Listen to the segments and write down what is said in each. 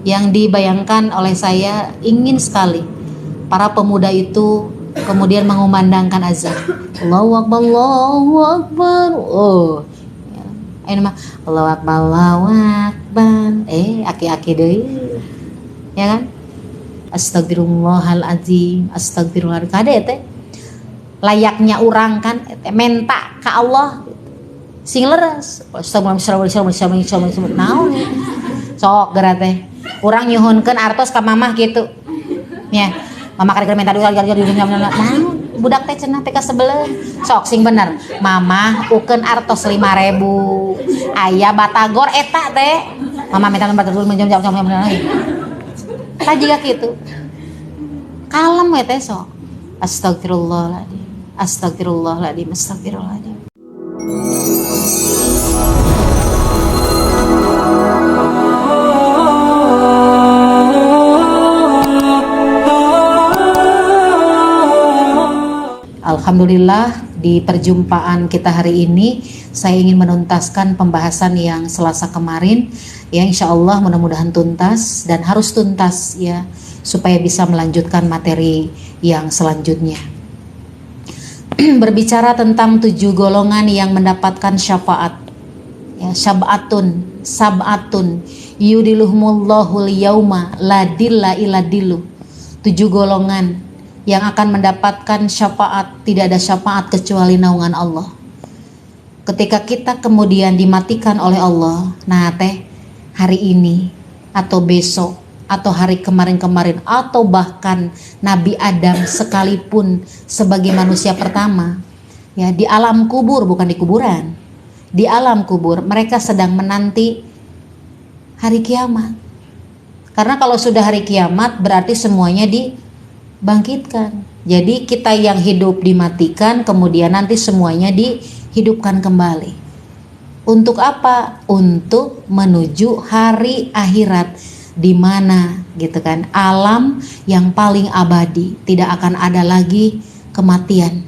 yang dibayangkan oleh saya, ingin sekali para pemuda itu kemudian mengumandangkan azan. Allahu Akbar, Allahu Akbar. Oh, ini mah Allahu Akbar, Allahu Akbar. Aki-aki deui. Ya kan? Astagfirullahaladzim, astagfirullahaladzim. Kade teh layaknya orang kan menta ka Allah sing leres. Astagfirullahaladzim. Naon? Sok geura teh. Urang nyuhunkeun artos ka mamah kitu. Nya, mama kada minta duit naon? Budak teh cenah teh ka sebeleun. Sok sing bener. Mama ukeun artos 5.000. Aya batagor eta teh. Mama minta batagor menjam-jam tah jiga kitu. Kalem we teh sok. Astagfirullahaladzim. Astagfirullahaladzim. Astagfirullahaladzim. Alhamdulillah, di perjumpaan kita hari ini saya ingin menuntaskan pembahasan yang Selasa kemarin ya, insya Allah mudah-mudahan tuntas dan harus tuntas ya, supaya bisa melanjutkan materi yang selanjutnya. Berbicara tentang 7 golongan yang mendapatkan syafaat ya, sab'atun yudiluhumullahul yauma la dilla illa dillu. 7 golongan yang akan mendapatkan syafaat, tidak ada syafaat kecuali naungan Allah. Ketika kita kemudian dimatikan oleh Allah, nah teh hari ini atau besok atau hari kemarin-kemarin atau bahkan Nabi Adam sekalipun sebagai manusia pertama ya, di alam kubur, bukan di kuburan, di alam kubur mereka sedang menanti hari kiamat. Karena kalau sudah hari kiamat berarti semuanya dibangkitkan. Jadi kita yang hidup dimatikan, kemudian nanti semuanya dihidupkan kembali. Untuk apa? Untuk menuju hari akhirat, di mana gitu kan, alam yang paling abadi, tidak akan ada lagi kematian.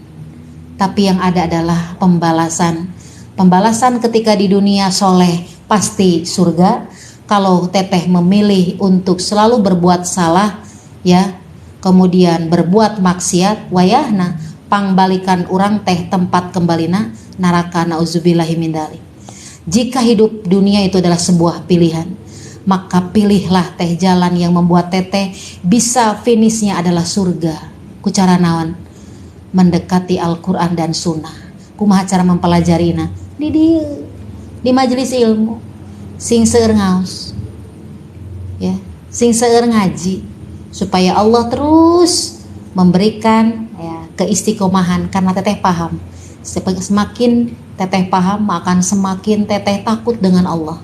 Tapi yang ada adalah pembalasan. Pembalasan ketika di dunia soleh pasti surga. Kalau teteh memilih untuk selalu berbuat salah ya, kemudian berbuat maksiat, wayahna pangbalikan urang teh tempat kembalina neraka, nauzubillahi min dzalik. Jika hidup dunia itu adalah sebuah pilihan, maka pilihlah teh jalan yang membuat teteh bisa finishnya adalah surga. Ku cara naon? Mendekati Al-Quran dan Sunnah. Kumaha cara mempelajarinya? Di majelis ilmu, sing seueur ngaos ya, sing seueur ngaji, supaya Allah terus memberikan ya, keistiqomahan. Karena teteh paham, semakin teteh paham akan semakin teteh takut dengan Allah.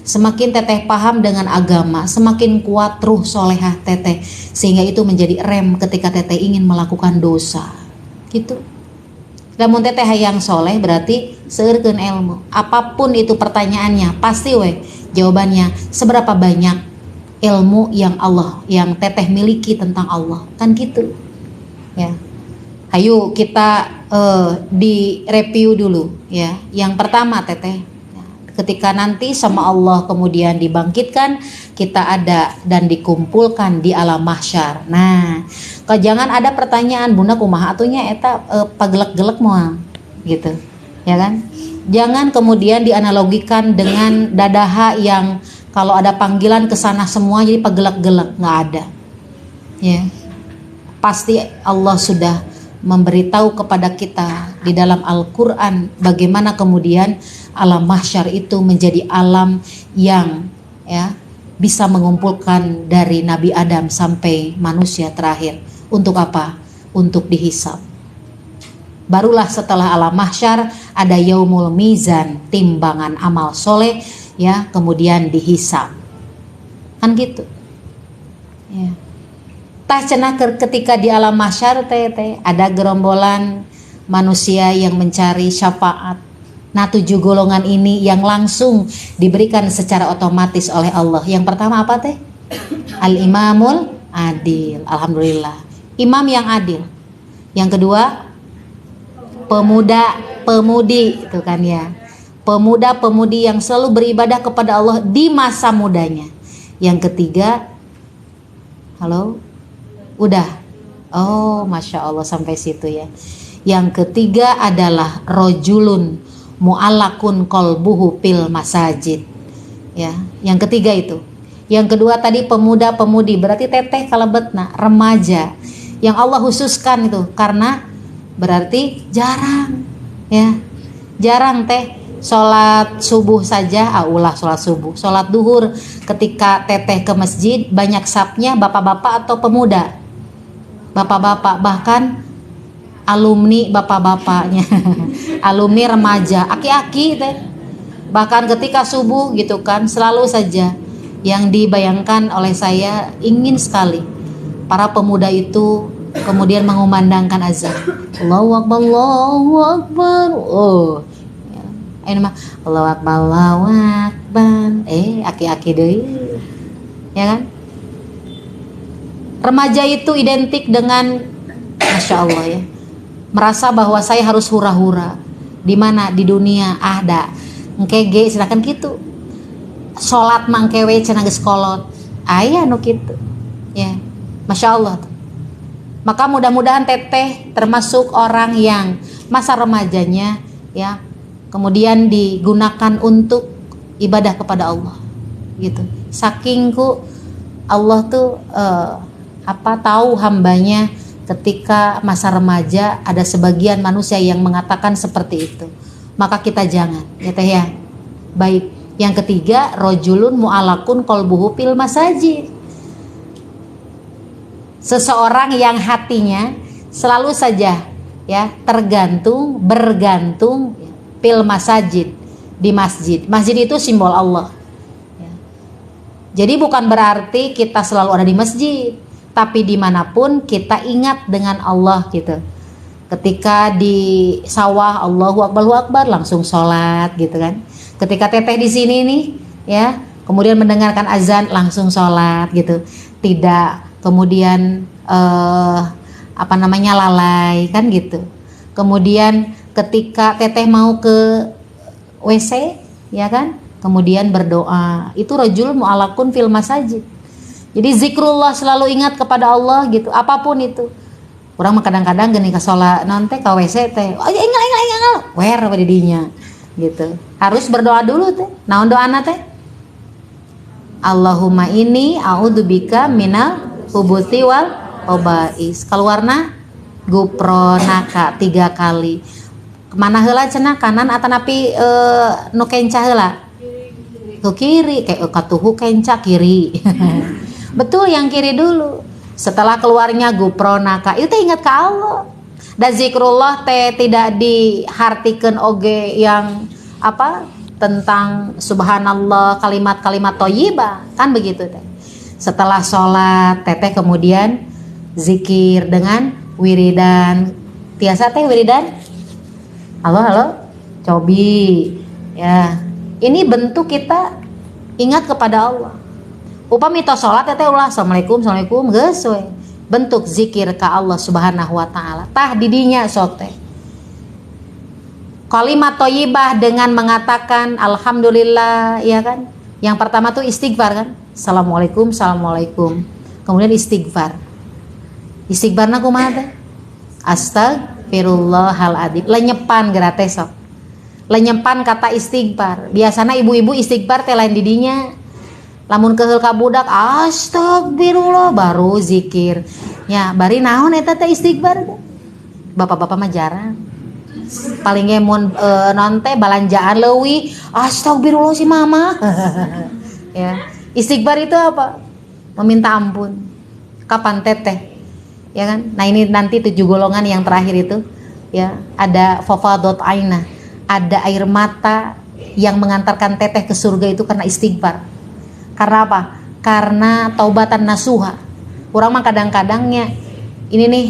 Semakin teteh paham dengan agama, semakin kuat ruh solehah teteh, sehingga itu menjadi rem ketika teteh ingin melakukan dosa gitu. Lamun teteh hayang soleh berarti seueurkeun ilmu. Apapun itu pertanyaannya, pasti jawabannya seberapa banyak ilmu yang teteh miliki tentang Allah, kan gitu ya. Ayo kita di review dulu ya. Yang pertama teteh, ketika nanti sama Allah kemudian dibangkitkan, kita ada dan dikumpulkan di alam mahsyar. Nah, jangan ada pertanyaan, Bunda kumaha atunya eta pagelek-gelek moal gitu ya kan. Jangan kemudian dianalogikan dengan dadaha yang kalau ada panggilan ke sana semua jadi pagelek-gelek, nggak ada ya. Pasti Allah sudah memberitahu kepada kita di dalam Al-Quran bagaimana kemudian alam mahsyar itu menjadi alam yang ya bisa mengumpulkan dari Nabi Adam sampai manusia terakhir. Untuk apa? Untuk dihisab. Barulah setelah alam mahsyar ada yaumul mizan, timbangan amal soleh ya, kemudian dihisab. Kan gitu ya. Tah cenah ketika di alam mahsyar teh ada gerombolan manusia yang mencari syafaat. Nah 7 golongan ini yang langsung diberikan secara otomatis oleh Allah. Yang pertama apa teh? Al-imamul adil. Alhamdulillah, imam yang adil. Yang kedua pemuda-pemudi itu kan ya. Pemuda-pemudi yang selalu beribadah kepada Allah di masa mudanya. Yang ketiga, halo, udah. Oh, masya Allah sampai situ ya. Yang ketiga adalah rojulun mu'allakun qalbuhu fil masajid. Ya, yang ketiga itu. Yang kedua tadi pemuda-pemudi, berarti teteh kalebetna, remaja. Yang Allah khususkan itu karena berarti jarang, ya. Jarang teh sholat subuh saja, sholat subuh, sholat duhur ketika teteh ke masjid banyak sapnya bapak-bapak atau pemuda, bapak-bapak, bahkan alumni bapak-bapaknya, alumni remaja, aki-aki teh, bahkan ketika subuh gitu kan, selalu saja yang dibayangkan oleh saya, ingin sekali para pemuda itu kemudian mengumandangkan azan, Allahu Akbar, Allahu Akbar. Oh, ini mah Allahu Akbar, Allahu Akbar. Aki-aki deui. Ya kan? Remaja itu identik dengan Masya Allah ya, merasa bahwa saya harus hura-hura. Di mana? Di dunia ada engkege silakan gitu. Salat mangkewe cenah geus kolot. Aya nu kitu. Ya. Masya Allah. Maka mudah-mudahan teteh termasuk orang yang masa remajanya ya kemudian digunakan untuk ibadah kepada Allah gitu. Saking ku Allah tuh tahu hambanya ketika masa remaja ada sebagian manusia yang mengatakan seperti itu. Maka kita jangan ya teh ya. Baik, yang ketiga rojulun mu'alakun qalbuhu fil masajid. Seseorang yang hatinya selalu saja ya bergantung fil masajid, di masjid. Masjid itu simbol Allah ya. Jadi bukan berarti kita selalu ada di masjid, tapi dimanapun kita ingat dengan Allah gitu. Ketika di sawah Allahu Akbar langsung sholat gitu kan. Ketika teteh di sini nih ya kemudian mendengarkan azan langsung sholat gitu. Tidak kemudian lalai kan gitu. Kemudian ketika teteh mau ke WC ya kan, kemudian berdoa, itu rajul mu'alakun fil masajid. Jadi zikrullah, selalu ingat kepada Allah gitu, apapun itu. Orang kadang-kadang gini ke sholat nanti ke WC teh, ingal wer apa didinya gitu. Harus berdoa dulu teh. Naon doana teh? Allahumma inni a'udzubika minal hubuti wal obais. Keluarna gupronaka 3 kali. Kemana heula cenah, kanan atanapi nu kenca heula? Ke kiri, kayak katuhu kenca kiri. Betul, yang kiri dulu. Setelah keluarnya gupronaka, itu teh ingat ke Allah. Dan zikrullah teh tidak dihartikeun oge yang tentang subhanallah, kalimat-kalimat thayyibah, kan begitu teh. Setelah sholat teteh kemudian zikir dengan wiridan. Tiasa teh wiridan halo cobi ya. Ini bentuk kita ingat kepada Allah. Upami tos sholat teteh ulah assalamualaikum geus we. Bentuk zikir ka Allah subhanahu wa ta'ala. Tah didinya sok teh kalimat thayyibah dengan mengatakan alhamdulillah ya kan. Yang pertama tuh istighfar kan, assalamualaikum. Kemudian istighfar. Istighfarna kumaha teh? Astagfirullahaladzim. Lenyepan gratis sok. Lenyepan kata istighfar. Biasana ibu-ibu istighfar teh lain didinya. Lamun keheul ka budak astagfirullah baru zikir. Ya, bari naon eta teh istighfar teh? Bapak-bapak mah jarang. Paling mun nonte balanjaan leuwih astagfirullah si mama. Ya, istighfar itu apa? Meminta ampun. Kapan teteh? Ya kan? Nah, ini nanti 7 golongan yang terakhir itu ya, ada fafadot aina, ada air mata yang mengantarkan teteh ke surga itu karena istighfar. Karena apa? Karena taubatan nasuha. Orang mah kadang-kadangnya ini nih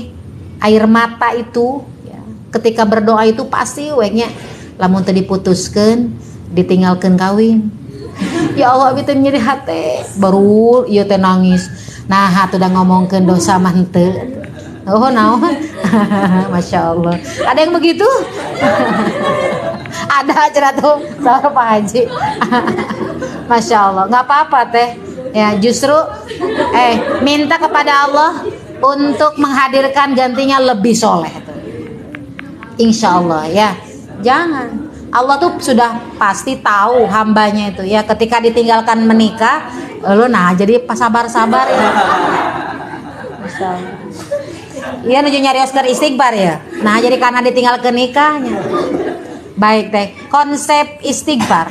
air mata itu ya, ketika berdoa itu pasti weknya lamun teu diputuskeun, ditinggalkeun kawin. Ya Allah, abi teh nyeri hate, baru ieu teh nangis. Nah, hatu udah ngomongkeun dosa mah henteu. Oh, naon? Masya Allah. Ada yang begitu? Ada cenah tuh, salah Pak Haji. Masya Allah, nggak apa-apa teh. Ya, justru minta kepada Allah untuk menghadirkan gantinya lebih soleh. Insya Allah ya. Jangan. Allah tuh sudah pasti tahu hambanya itu ya. Ketika ditinggalkan menikah, lu jadi sabar-sabar ya. Iya nuju nyari Oscar istighfar ya. Nah jadi karena ditinggal ke nikahnya. Baik teh. Konsep istighfar.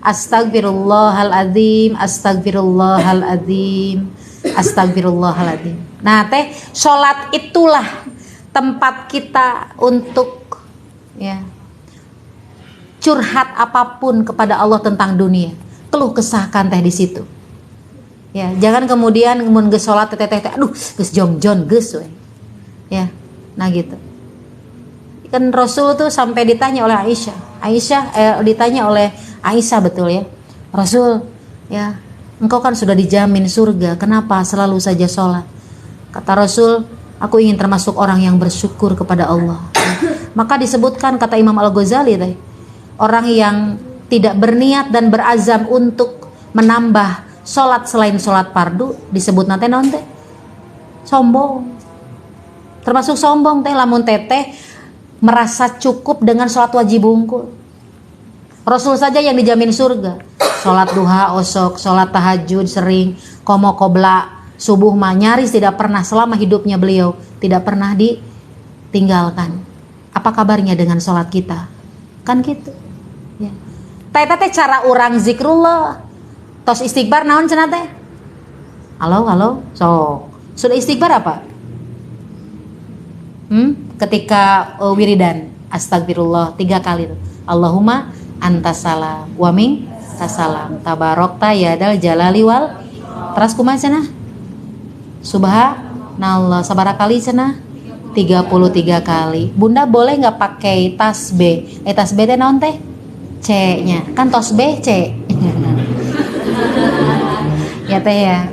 Astagfirullahaladzim, astagfirullahaladzim, astagfirullahaladzim. Nah teh, sholat itulah tempat kita untuk ya curhat apapun kepada Allah tentang dunia. Keluh kesahkan teh di situ. Ya, jangan kemudian geus sholat teh aduh geus jongjon geus we. Ya. Nah gitu. Kan Rasul tuh sampai ditanya oleh ditanya oleh Aisyah betul ya. Rasul, ya, engkau kan sudah dijamin surga, kenapa selalu saja sholat? Kata Rasul, aku ingin termasuk orang yang bersyukur kepada Allah. Maka disebutkan kata Imam Al-Ghazali teh, orang yang tidak berniat dan berazam untuk menambah sholat selain sholat fardu disebut nanti sombong. Termasuk sombong teh lamun teteh merasa cukup dengan sholat wajib unggul. Rasul saja yang dijamin surga. Sholat duha, osok, sholat tahajud sering, qomo qobla, subuh mah nyaris tidak pernah selama hidupnya beliau tidak pernah ditinggalkan. Apa kabarnya dengan sholat kita? Kan gitu. Ya. Teh cara orang zikrullah. Tos istighfar naon cenah teh? Halo, sok. Sudah istighfar apa? Ketika wiridan astagfirullah 3 kali tuh. Allahumma antasalam wa minkasalam tabarokta yadal jalali wal terus kumaha cenah? Subhanallah sabaraha kali cenah? 33 kali. Bunda boleh nggak pakai tasbih? Tasbih teh naon teh? C nya. Kan tasbih C. Ya teh ya.